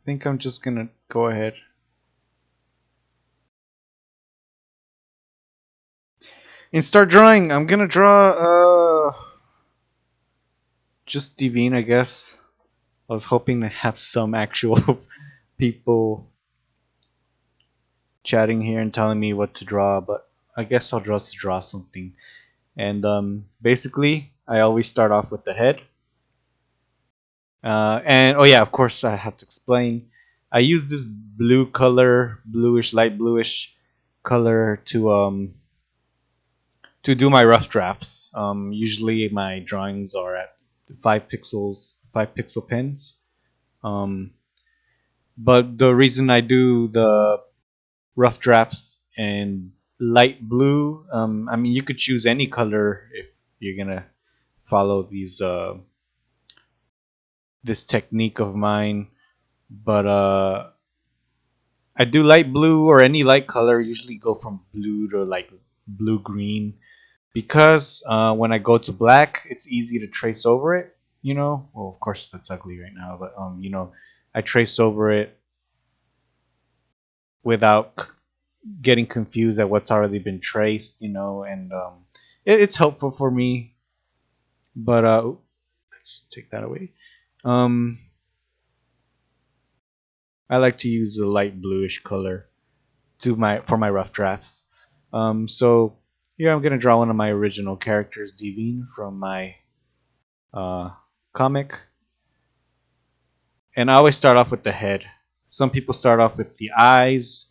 think I'm just gonna go ahead and start drawing. I'm gonna draw just Divine, I guess. I was hoping to have some actual people chatting here and telling me what to draw, but I guess I'll just draw something. And basically, I always start off with the head. And oh yeah, of course I have to explain. I use this blue color, bluish, light bluish color to do my rough drafts. Usually my drawings are at 5 pixels, 5 pixel pens. Um, but the reason I do the rough drafts in light blue, I mean you could choose any color if you're gonna follow these this technique of mine. But I do light blue or any light color. Usually go from blue to like blue green because when I go to black, it's easy to trace over it. You know, well, of course that's ugly right now, but I trace over it without getting confused at what's already been traced. And it's helpful for me. But let's take that away. Um, I like to use a light bluish color to my for my rough drafts. So here I'm gonna draw one of my original characters, Divine, from my uh, comic, and I always start off with the head. Some people start off with the eyes.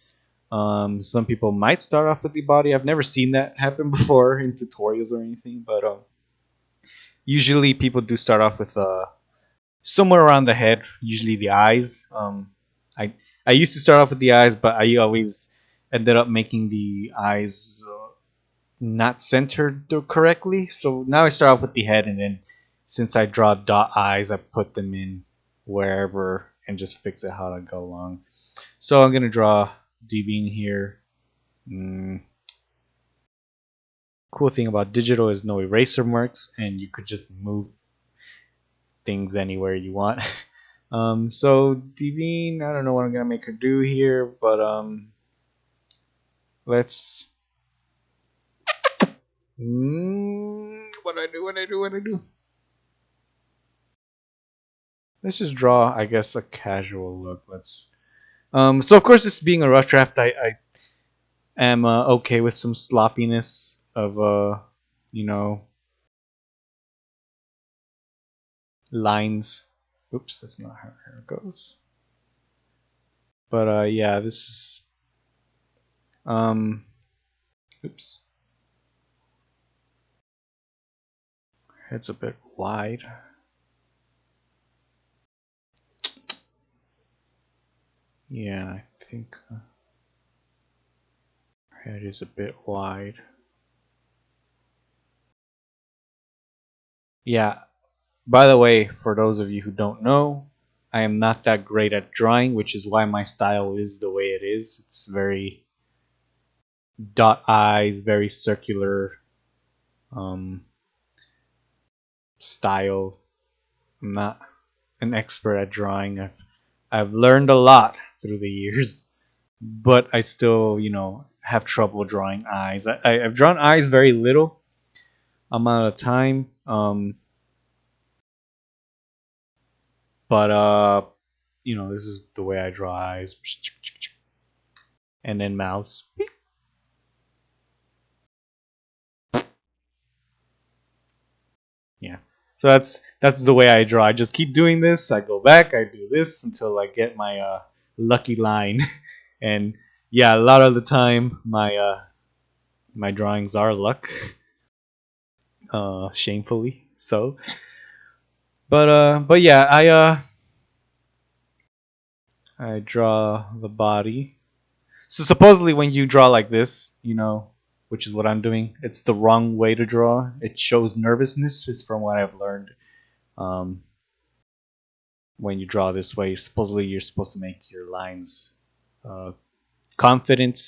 Some people might start off with the body. I've never seen that happen before in tutorials or anything, but usually people do start off with somewhere around the head, usually the eyes. I I used to start off with the eyes, but I always ended up making the eyes not centered correctly. So now I start off with the head, and then since I draw dot eyes, I put them in wherever and just fix it how to go along. So I'm gonna draw Devine here. Mm, cool thing about digital is no eraser marks, and you could just move things anywhere you want. So Devine, I don't know what I'm gonna make her do here, but let's. What do I do? What do I do? What do I do? Let's just draw, I guess, a casual look. Let's. So of course, this being a rough draft, I am okay with some sloppiness of you know, lines. Oops, that's not how it goes. But yeah, this is um, oops, head's a bit wide. Yeah, I think head is a bit wide. Yeah. By the way, for those of you who don't know, I am not that great at drawing, which is why my style is the way it is. It's very dot eyes, very circular um, style. I'm not an expert at drawing. I've learned a lot through the years, but I still have trouble drawing eyes. I've drawn eyes very little amount of time, but this is the way I draw eyes, and then mouths. Yeah. So that's the way I draw. I just keep doing this. I go back. I do this until I get my lucky line, and yeah, a lot of the time my drawings are luck, shamefully so. But yeah, I draw the body. So supposedly, when you draw like this, which is what I'm doing, it's the wrong way to draw. It shows nervousness. It's from what I've learned. Um, when you draw this way, supposedly you're supposed to make your lines uh, confident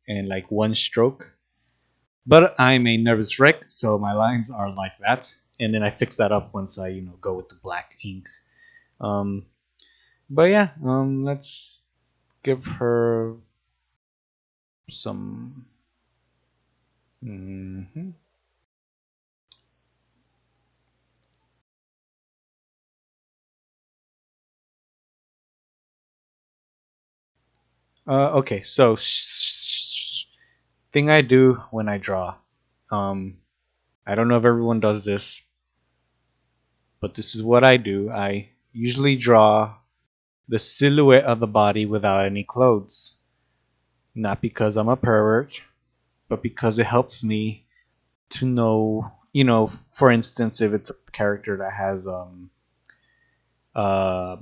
and like one stroke. But I'm a nervous wreck, so my lines are like that, and then I fix that up once I go with the black ink. Um, But yeah, let's give her some. Mhm. Okay, so thing I do when I draw. Um, I don't know if everyone does this, but this is what I do. I usually draw the silhouette of the body without any clothes. Not because I'm a pervert, but because it helps me to know, for instance, if it's a character that has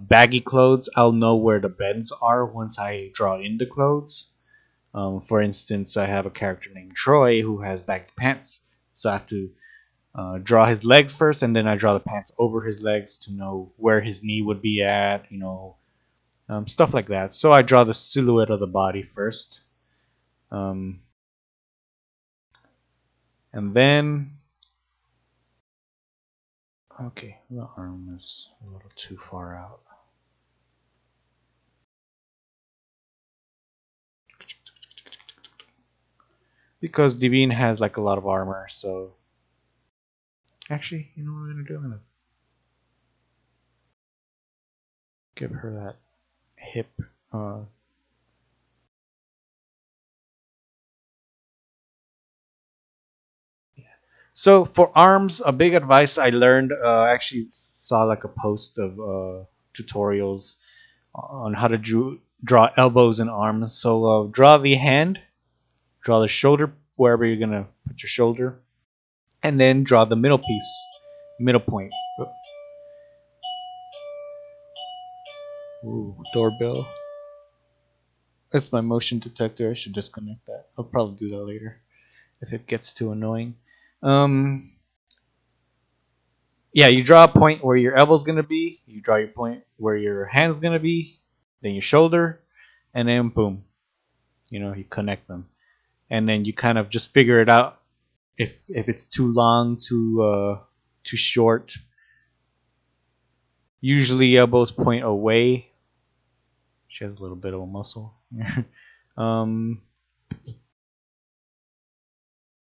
baggy clothes, I'll know where the bends are once I draw in the clothes. For instance, I have a character named Troy who has baggy pants, so I have to draw his legs first, and then I draw the pants over his legs to know where his knee would be at, stuff like that. So I draw the silhouette of the body first, um, and then okay, the arm is a little too far out because Devine has like a lot of armor. So actually, you know what I'm gonna do? I'm gonna give her that hip. Uh, so for arms, a big advice I learned. I actually saw like a post of tutorials on how to draw elbows and arms. So draw the hand, draw the shoulder wherever you're gonna put your shoulder, and then draw the middle piece, middle point. Ooh, doorbell. That's my motion detector. I should disconnect that. I'll probably do that later if it gets too annoying. Um, yeah, you draw a point where your elbow's gonna be. You draw your point where your hand's gonna be, then your shoulder, and then boom. You connect them, and then you kind of just figure it out if it's too long, too short. Usually elbows point away. She has a little bit of a muscle. um,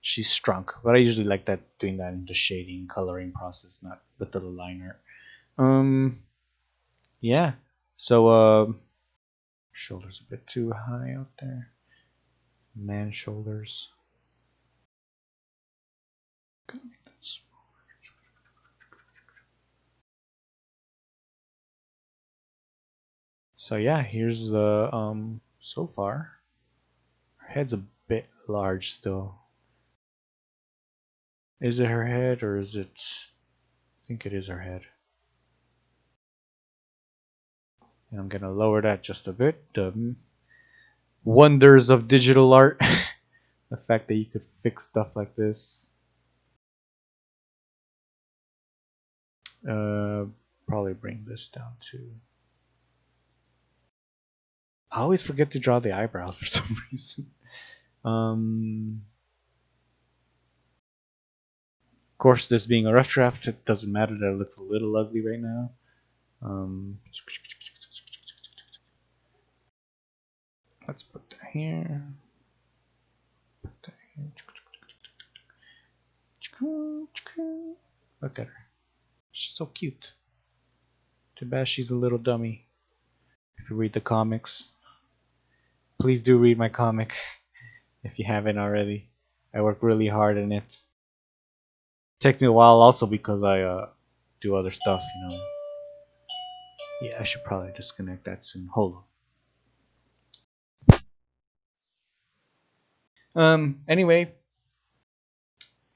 she's shrunk, but I usually like that doing that in the shading coloring process, not with the liner. Um, yeah. So shoulders a bit too high out there. Man shoulders. So yeah, here's the so far. Her head's a bit large still. Is it her head or is it? I think it is her head. And I'm gonna lower that just a bit. Wonders of digital art. The fact that you could fix stuff like this. Uh, Probably bring this down too. I always forget to draw the eyebrows for some reason. Um, of course, this being a rough draft, it doesn't matter that it looks a little ugly right now. Um, let's put that here. Put that here. Look at her. She's so cute. Too bad she's a little dummy. If you read the comics, please do read my comic if you haven't already. I work really hard in it. Takes me a while also because I do other stuff. Yeah, I should probably disconnect that soon. Hold on. Anyway,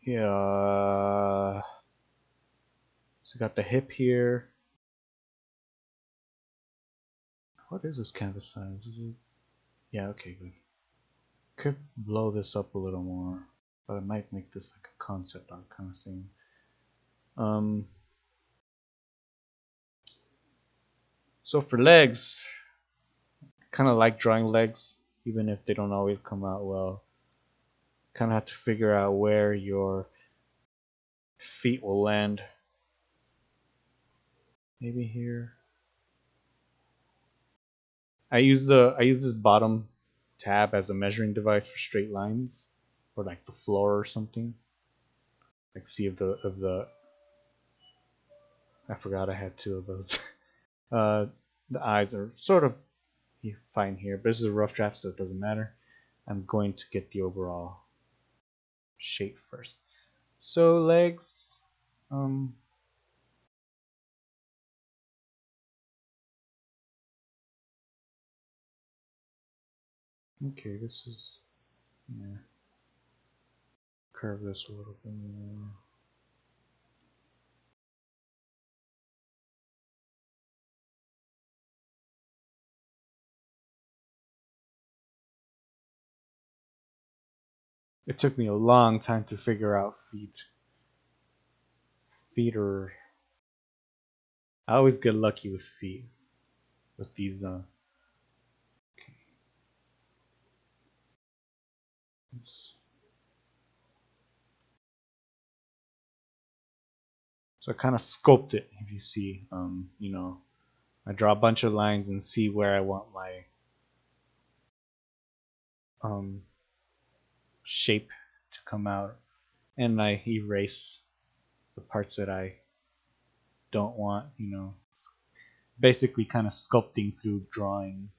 yeah. So got the hip here. What is this canvas size? Is it? Yeah. Okay. Good. Could blow this up a little more, but I might make this like a concept art kind of thing. Um. So for legs, kind of like drawing legs, even if they don't always come out well. Kind of have to figure out where your feet will land. Maybe here. I use this bottom tab as a measuring device for straight lines, or like the floor or something. Like see if the I forgot I had two of those. uh, the eyes are sort of fine here, but this is a rough draft, so it doesn't matter. I'm going to get the overall shape first. So legs, um, okay, this is yeah. Curve this a little bit more. It took me a long time to figure out feet. Feet are. I always get lucky with feet. With these. Okay. So I kind of sculpt it. If you see, I draw a bunch of lines and see where I want my um, shape to come out, and I erase the parts that I don't want. Basically, kind of sculpting through drawing.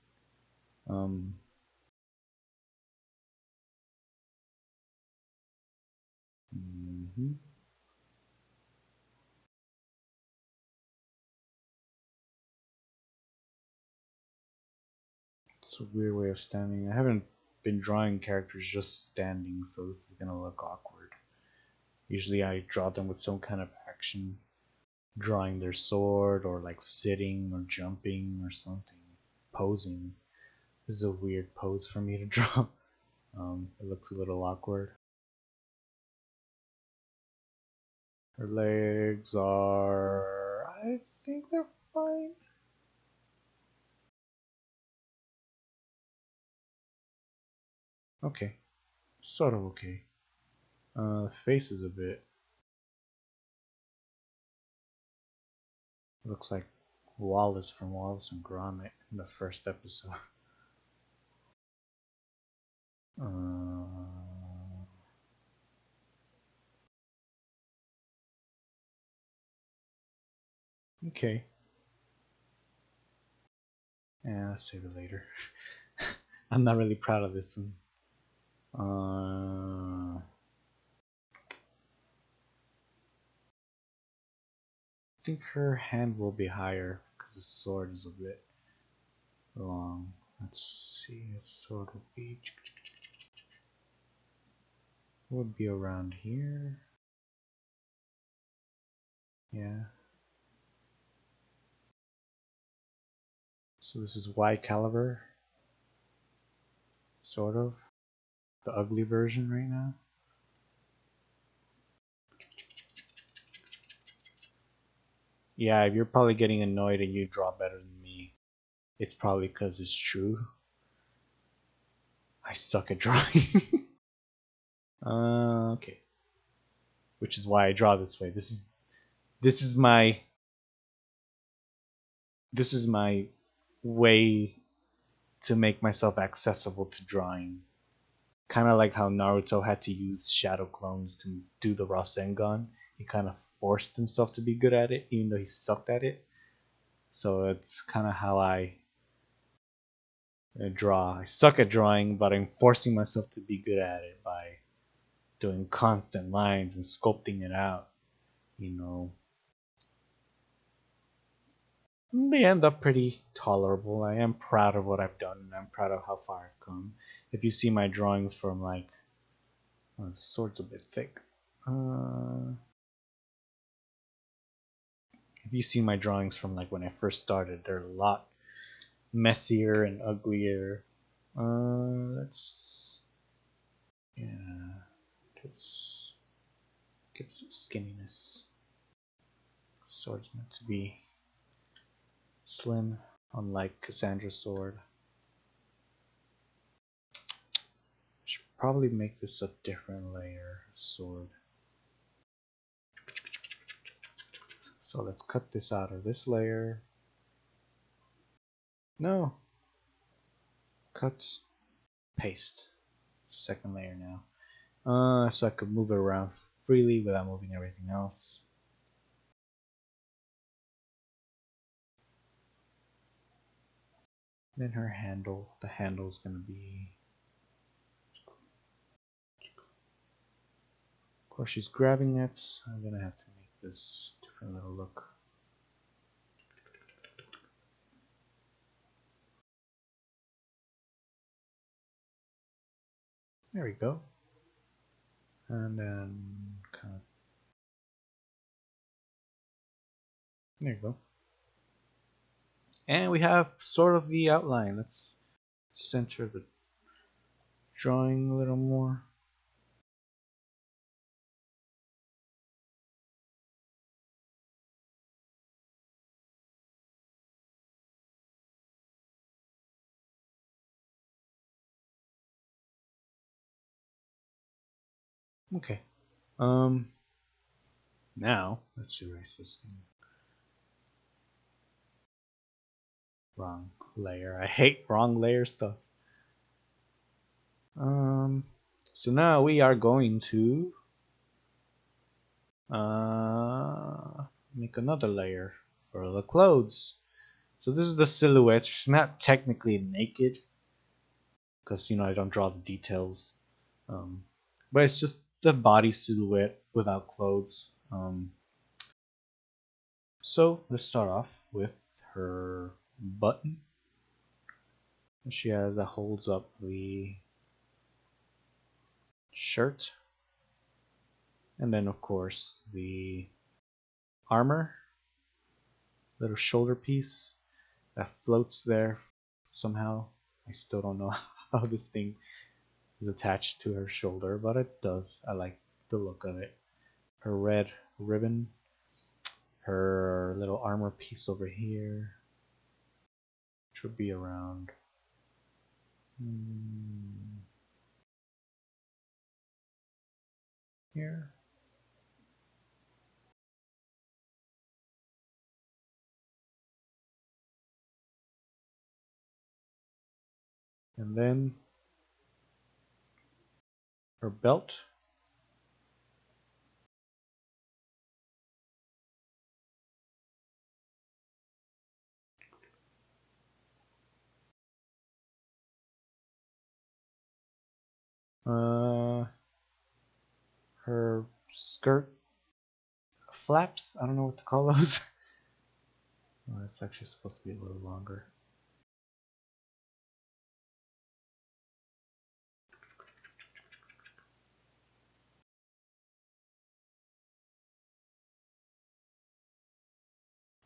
Um, mhm. It's a weird way of standing. I haven't been drawing characters just standing, so this is gonna look awkward. Usually, I draw them with some kind of action, drawing their sword or like sitting or jumping or something, posing. This is a weird pose for me to draw. It looks a little awkward. Her legs are, I think they're fine. Okay, sort of okay. Face is a bit, looks like Wallace from Wallace and Gromit in the first episode. Uh, okay, yeah, I'll save it later. I'm not really proud of this one. I think her hand will be higher because the sword is a bit long. Let's see, its sword would be around here. Yeah. So this is Y caliber, sort of. The ugly version right now. Yeah, if you're probably getting annoyed and you draw better than me, it's probably because it's true. I suck at drawing. Okay. Which is why I draw this way. This is my this is my way to make myself accessible to drawing. Kind of like how Naruto had to use shadow clones to do the Rasengan. He kind of forced himself to be good at it, even though he sucked at it. So it's kind of how I draw. I suck at drawing, but I'm forcing myself to be good at it by doing constant lines and sculpting it out. You know, they end up pretty tolerable. I am proud of what I've done, and I'm proud of how far I've come. If you see my drawings from like, the sword's a bit thick. Uh, if you see my drawings from like when I first started, they're a lot messier and uglier. Let's yeah, just give some skinniness. Sword's meant to be slim, unlike Cassandra's sword. Should probably make this a different layer sword. So let's cut this out of this layer. No, cut, paste. It's a second layer now. So I could move it around freely without moving everything else. Then her handle, the handle is gonna be, of course she's grabbing it, so I'm gonna have to make this different little look. There we go. And then kind of, there you go. And we have sort of the outline. Let's center the drawing a little more. Okay. Now let's erase this thing. Wrong layer. I hate wrong layer stuff. So now we are going to make another layer for the clothes. So this is the silhouette. She's not technically naked because I don't draw the details, but it's just the body silhouette without clothes. So let's start off with her button. She has that holds up the shirt, and then of course the armor, little shoulder piece that floats there somehow. I still don't know how this thing is attached to her shoulder, but it does. I like the look of it. Her red ribbon, her little armor piece over here, which would be around here. And then her belt. Uh, her skirt flaps. I don't know what to call those. Oh, it's actually supposed to be a little longer.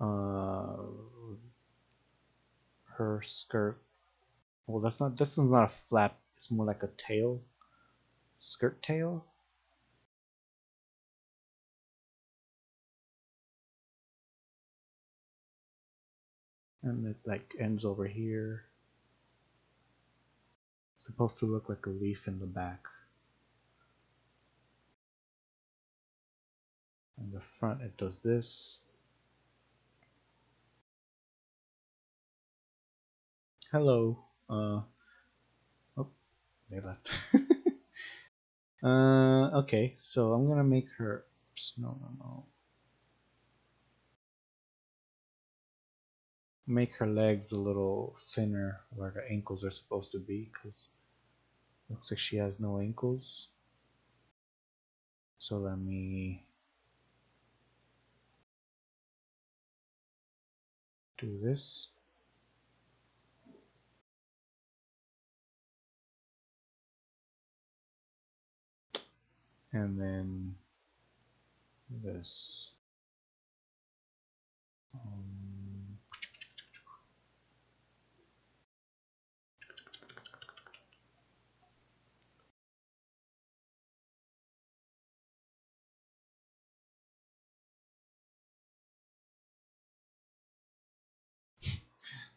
Uh, her skirt. Well, that's not. This is not a flap. It's more like a tail. Skirt tail. And it like ends over here. It's supposed to look like a leaf in the back. And the front, it does this. Hello. Oh, they left. Okay, so I'm gonna make her. Oops, no. Make her legs a little thinner where the ankles are supposed to be, because looks like she has no ankles. So let me do this. And then this. Um,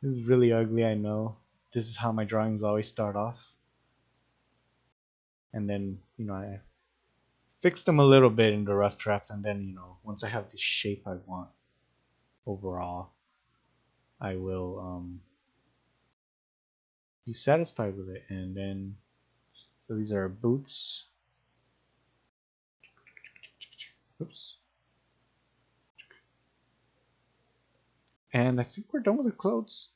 this is really ugly, I know. This is how my drawings always start off. And then, I fix them a little bit in the rough draft, and then, once I have the shape I want overall, I will be satisfied with it. And then, so these are boots. Oops. And I think we're done with the clothes.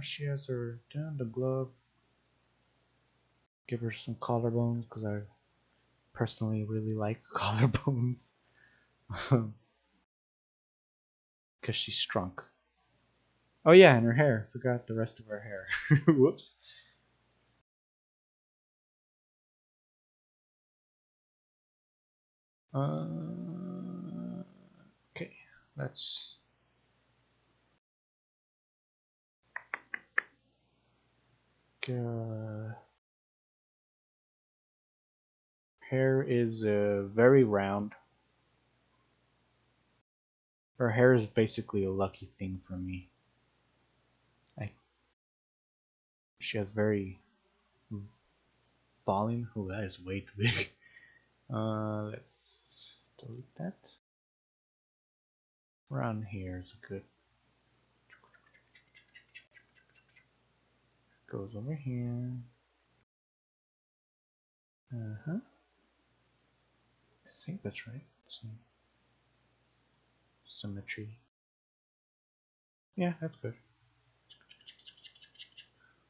She has her done the glove. Give her some collarbones because I personally really like collarbones. Because she's strong. Oh yeah, and her hair. Forgot the rest of her hair. Whoops. Okay, let's. Hair is very round. Her hair is basically a lucky thing for me. I, she has very volume. Oh, that is way too big. Let's delete that. Around here is good. Goes over here. Uh-huh. I think that's right. Some symmetry. Yeah, that's good.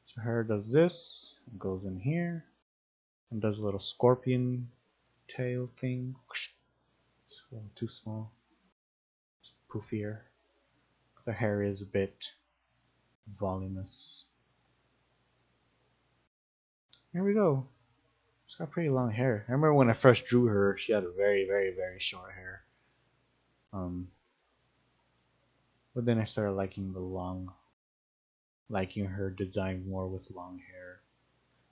So her does this, goes in here, and does a little scorpion tail thing. It's a little too small. It's poofier. The hair is a bit voluminous. Here we go. She's got pretty long hair. I remember when I first drew her, she had a very, very, very short hair. Um, but then I started liking her design more with long hair.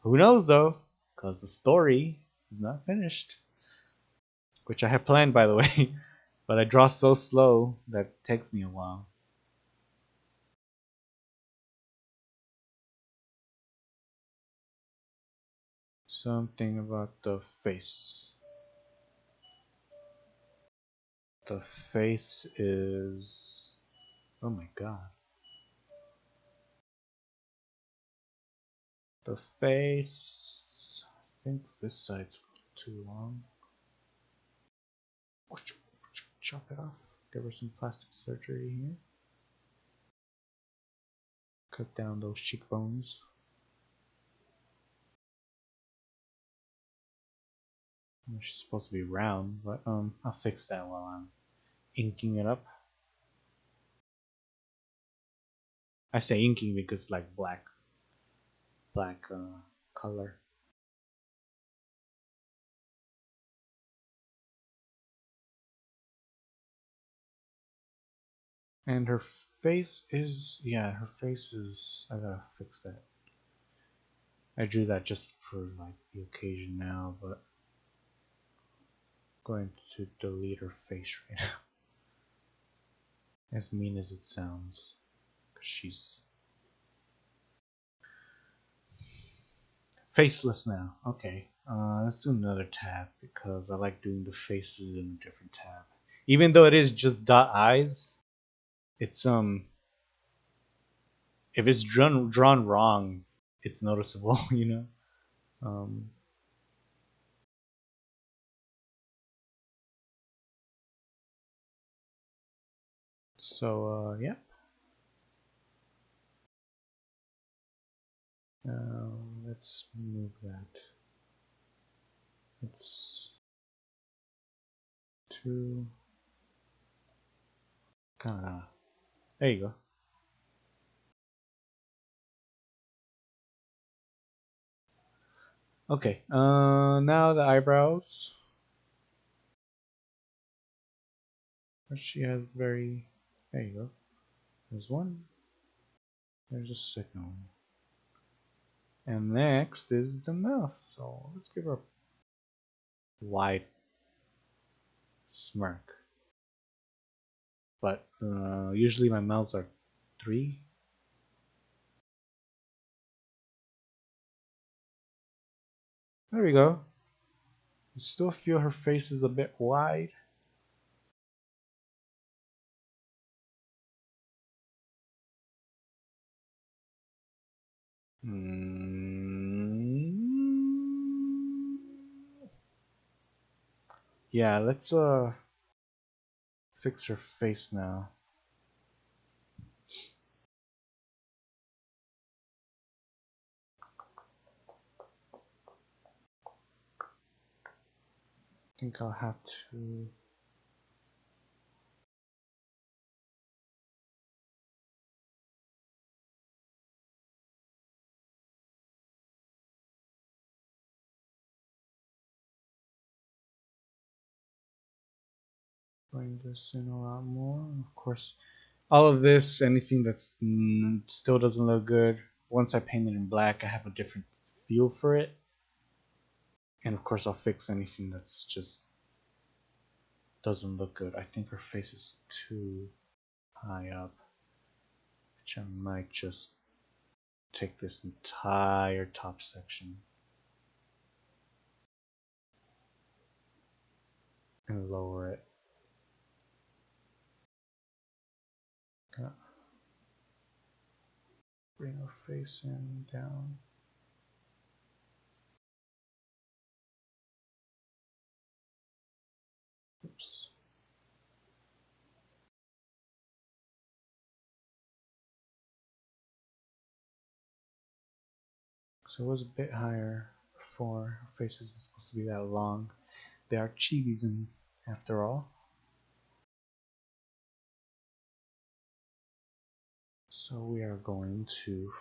Who knows though? Because the story is not finished, which I have planned by the way, but I draw so slow that it takes me a while. Something about the face. The face is. Oh my god. The face. I think this side's too long. Chop it off. Give her some plastic surgery here. Cut down those cheekbones. She's supposed to be round, but I'll fix that while I'm inking it up. I say inking because it's like black color. And her face is, yeah, her face is, I gotta fix that. I drew that just for like the occasion now, but I'm going to delete her face right now. As mean as it sounds, because she's faceless now. Okay, let's do another tab because I like doing the faces in a different tab. Even though it is just dot eyes, it's if it's drawn wrong, it's noticeable, you know. Um, so yeah. Let's move that. It's too kind of. There you go. Okay. Now the eyebrows. She has very. There you go. There's one. There's a second one. And next is the mouth. So let's give her a wide smirk. But usually my mouths are 3. There we go. You still feel her face is a bit wide. Mm, yeah, let's fix her face now. I think I'll have to bring this in a lot more. Of course, all of this, anything that's still doesn't look good. Once I paint it in black, I have a different feel for it. And of course, I'll fix anything that's just doesn't look good. I think her face is too high up, which I might just take this entire top section and lower it. Bring her face in down. Oops. So it was a bit higher before. Her face isn't supposed to be that long. They are chibis, and after all. So we are going to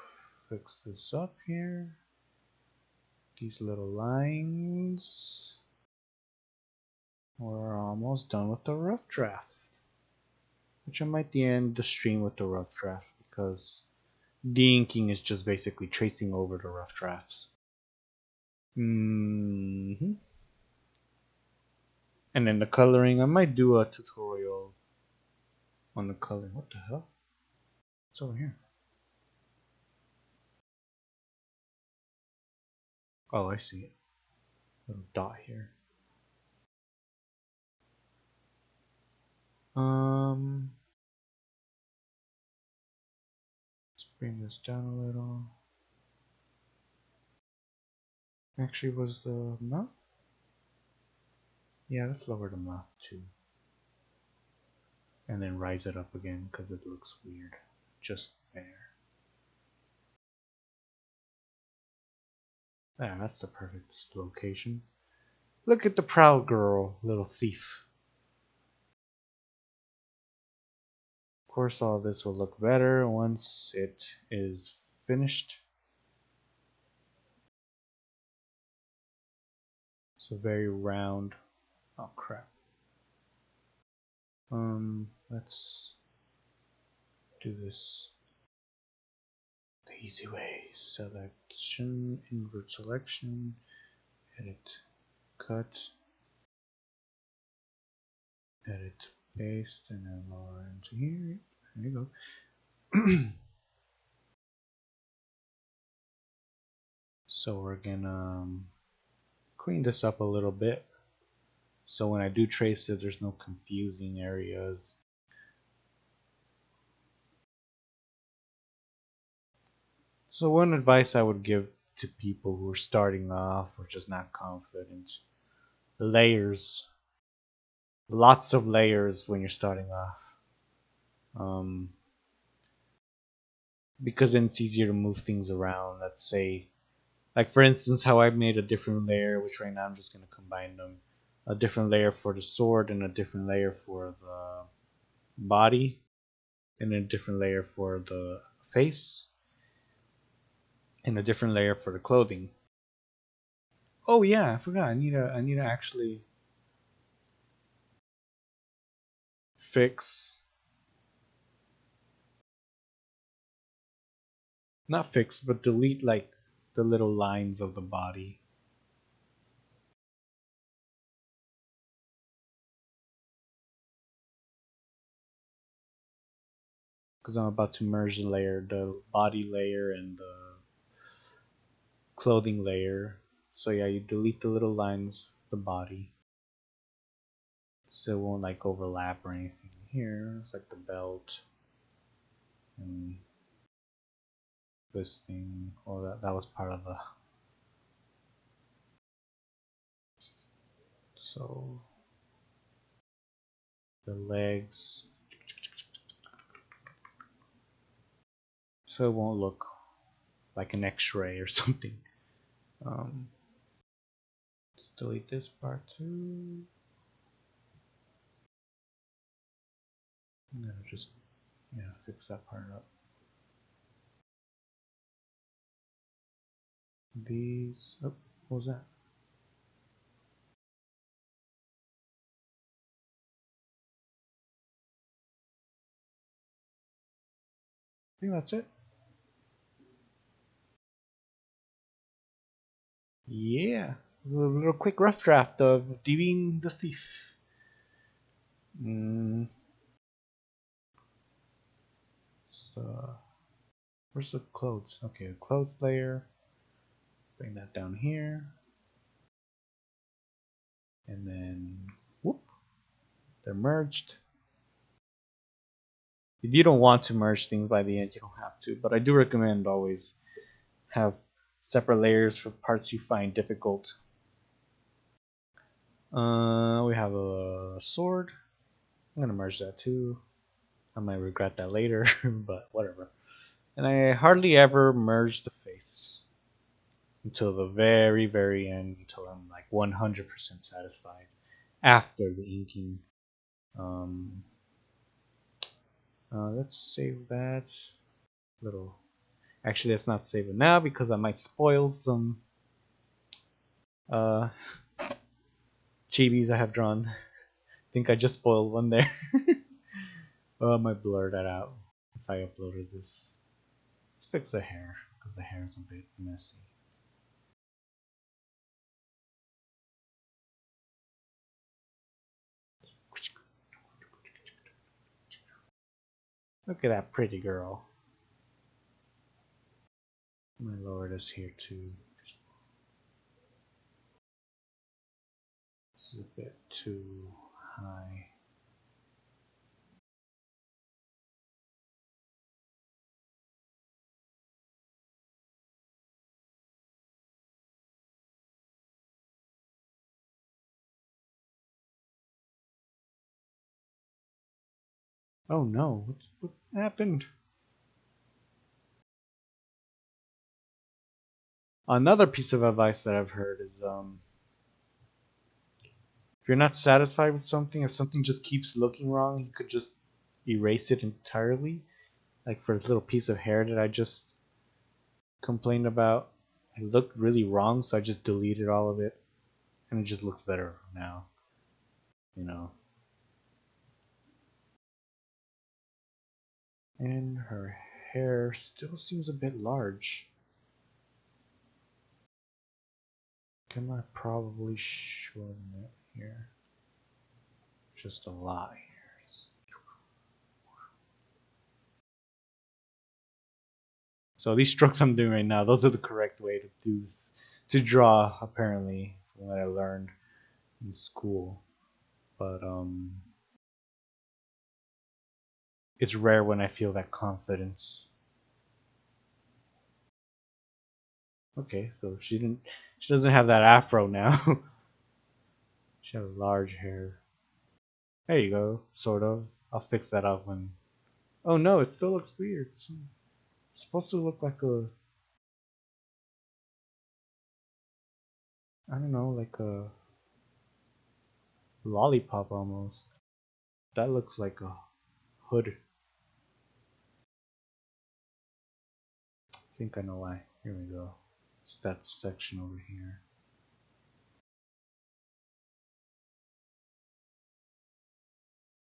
fix this up here. These little lines. We're almost done with the rough draft. Which I might end the stream with the rough draft because de-inking is just basically tracing over the rough drafts. Mm-hmm. And then the coloring, I might do a tutorial on the coloring. What the hell? It's over here. Oh, I see it. Little dot here. Let's bring this down a little. Actually, was the mouth? Yeah, let's lower the mouth too. And then rise it up again because it looks weird. Just there. Ah, that's the perfect location. Look at the proud girl, little thief. Of course, all this will look better once it is finished. It's a very round. Oh crap. Let's do this the easy way. Selection, invert selection, edit, cut, edit, paste, and then lower into here. There you go. So we're gonna clean this up a little bit. So when I do trace it, there's no confusing areas. So one advice I would give to people who are starting off or just not confident, layers. Lots of layers when you're starting off. Um, because then it's easier to move things around. Let's say, like for instance, how I made a different layer, which right now I'm just going to combine them. A different layer for the sword and a different layer for the body, and a different layer for the face, and a different layer for the clothing. Oh yeah, I forgot. I need to actually fix, not fix, but delete like the little lines of the body. Because I'm about to merge the body layer and the clothing layer. So yeah, you delete the little lines of the body, so it won't like overlap or anything. Here, it's like the belt, and this thing. Oh, that was part of the. So the legs, so it won't look like an X-ray or something. Um, let's delete this part too. No, just fix that part up. These. Oh, what was that? I think that's it. Yeah, a little quick rough draft of Deviing the Thief. Mm, so, where's the clothes? Okay, the clothes layer. Bring that down here. And then, whoop, they're merged. If you don't want to merge things by the end, you don't have to. But I do recommend always have separate layers for parts you find difficult. We have a sword. I'm gonna merge that too. I might regret that later, but whatever. And I hardly ever merge the face until the very, very end, until I'm like 100% satisfied after the inking. Um, let's save that little. Actually, let's not save it now because I might spoil some uh, chibis I have drawn. I think I just spoiled one there. I might blur that out if I uploaded this. Let's fix the hair because the hair is a bit messy. Look at that pretty girl. My lower this here too. This is a bit too high. Oh no, what happened? Another piece of advice that I've heard is if you're not satisfied with something, if something just keeps looking wrong, you could just erase it entirely. Like for this little piece of hair that I just complained about, it looked really wrong, so I just deleted all of it, and it just looks better now. You know. And her hair still seems a bit large. Can I probably shorten it here? Just a lot here. So these strokes I'm doing right now, those are the correct way to do this, to draw, apparently, from what I learned in school. But it's rare when I feel that confidence. Okay, so she doesn't have that afro now. She has large hair. There you go, sort of. I'll fix that up when. Oh no, it still looks weird. It's supposed to look like a, I don't know, like a lollipop almost. That looks like a hood. I think I know why. Here we go. It's that section over here.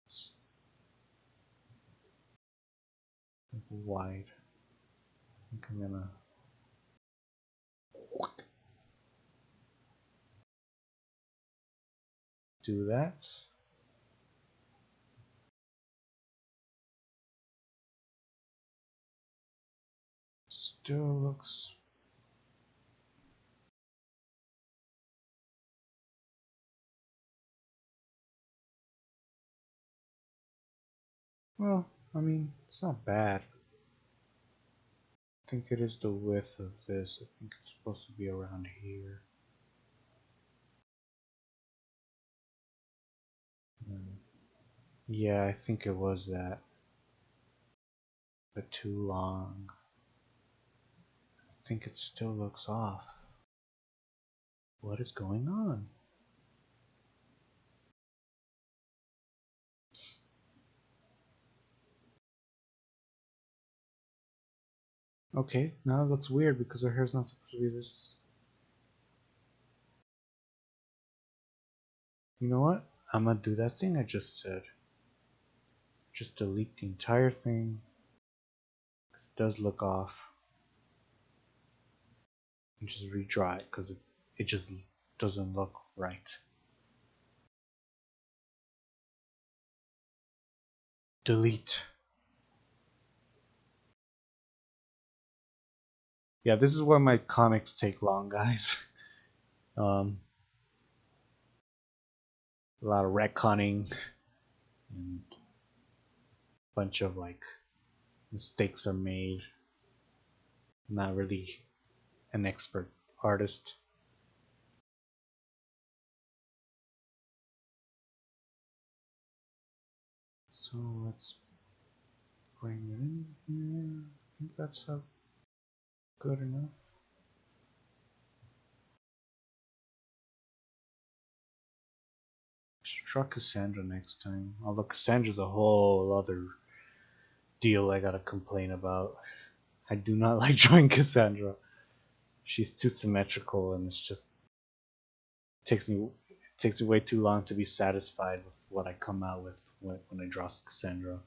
It's wide. I think I'm gonna do that. Still looks. Well, I mean, it's not bad. think it is the width of this. I think it's supposed to be around here. Yeah, I think it was that, but too long. I think it still looks off. What is going on? Okay, now it looks weird because her hair's not supposed to be this. You know what? I'm gonna do that thing I just said. Just delete the entire thing. Because it does look off. And just redraw it because it just doesn't look right. Delete. Yeah, this is where my comics take long, guys. Um, a lot of retconning and a bunch of like mistakes are made. I'm not really an expert artist. So let's bring it in here. I think that's good enough. Should try Cassandra next time. Although Cassandra's a whole other deal I gotta complain about. I do not like drawing Cassandra. She's too symmetrical, and it's just takes me way too long to be satisfied with what I come out with when I draw Cassandra.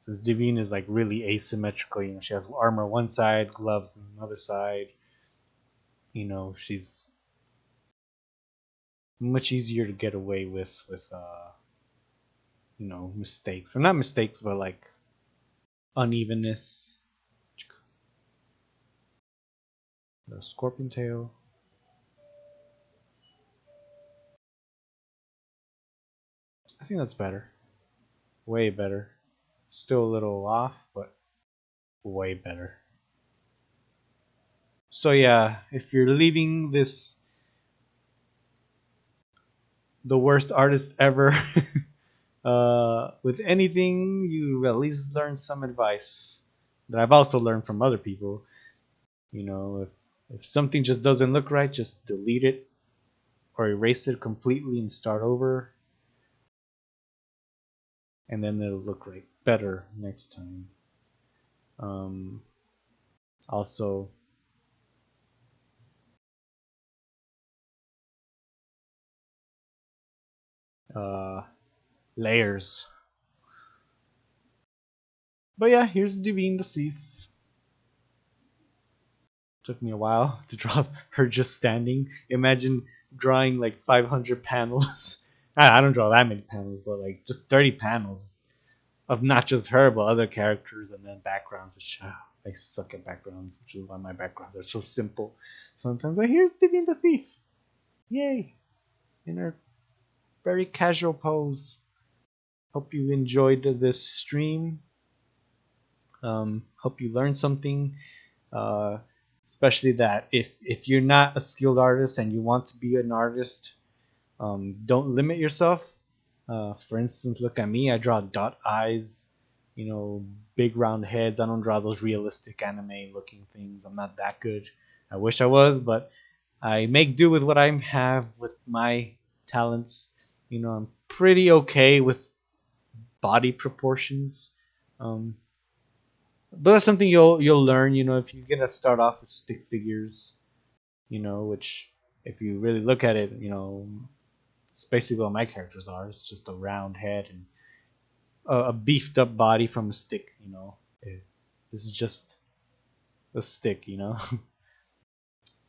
Since Divine is like really asymmetrical, she has armor one side, gloves on the other side. She's much easier to get away with mistakes, or not mistakes, but like unevenness. The scorpion tail. I think that's better. Way better. Still a little off, but way better. So yeah, if you're leaving this the worst artist ever with anything, you at least learn some advice that I've also learned from other people. If something just doesn't look right, just delete it or erase it completely and start over, and then it'll look right better next time. Um, Also, uh, layers. But yeah, here's Devine the Thief. Took me a while to draw her just standing. Imagine drawing like 500 panels. I don't draw that many panels, but like just 30 panels of not just her, but other characters and then backgrounds. Which I suck at backgrounds, which is why my backgrounds are so simple sometimes. But here's Devine the Thief. Yay! In her very casual pose. Hope you enjoyed this stream. Hope you learned something. Uh, Especially that if you're not a skilled artist and you want to be an artist, don't limit yourself. For instance, look at me. I draw dot eyes, big round heads. I don't draw those realistic anime looking things. I'm not that good. I wish I was, but I make do with what I have with my talents. I'm pretty okay with body proportions. Um, but that's something you'll learn. If you're gonna start off with stick figures, which if you really look at it, it's basically what my characters are. It's just a round head and a beefed up body from a stick. This is just a stick.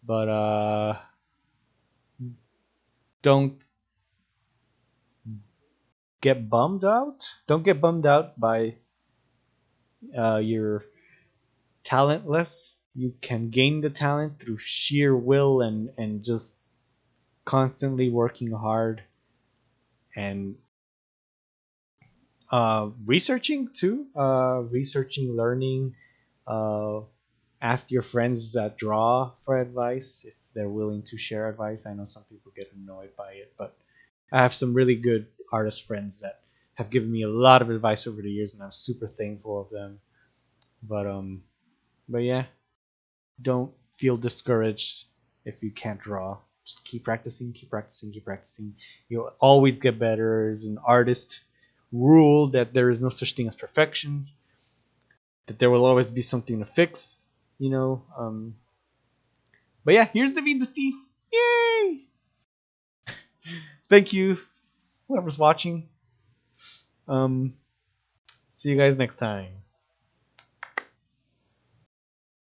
But don't get bummed out. Don't get bummed out by your talentless. You can gain the talent through sheer will and just constantly working hard and researching too, researching, learning, Uh, ask your friends that draw for advice if they're willing to share advice. I know some people get annoyed by it, but I have some really good artist friends that have given me a lot of advice over the years, and I'm super thankful of them. But but yeah, don't feel discouraged if you can't draw. Just keep practicing, keep practicing, keep practicing. You'll always get better. As an artist rule that there is no such thing as perfection. That there will always be something to fix. You know. But yeah, here's the David the Thief. Yay! Thank you, whoever's watching. Um, See you guys next time.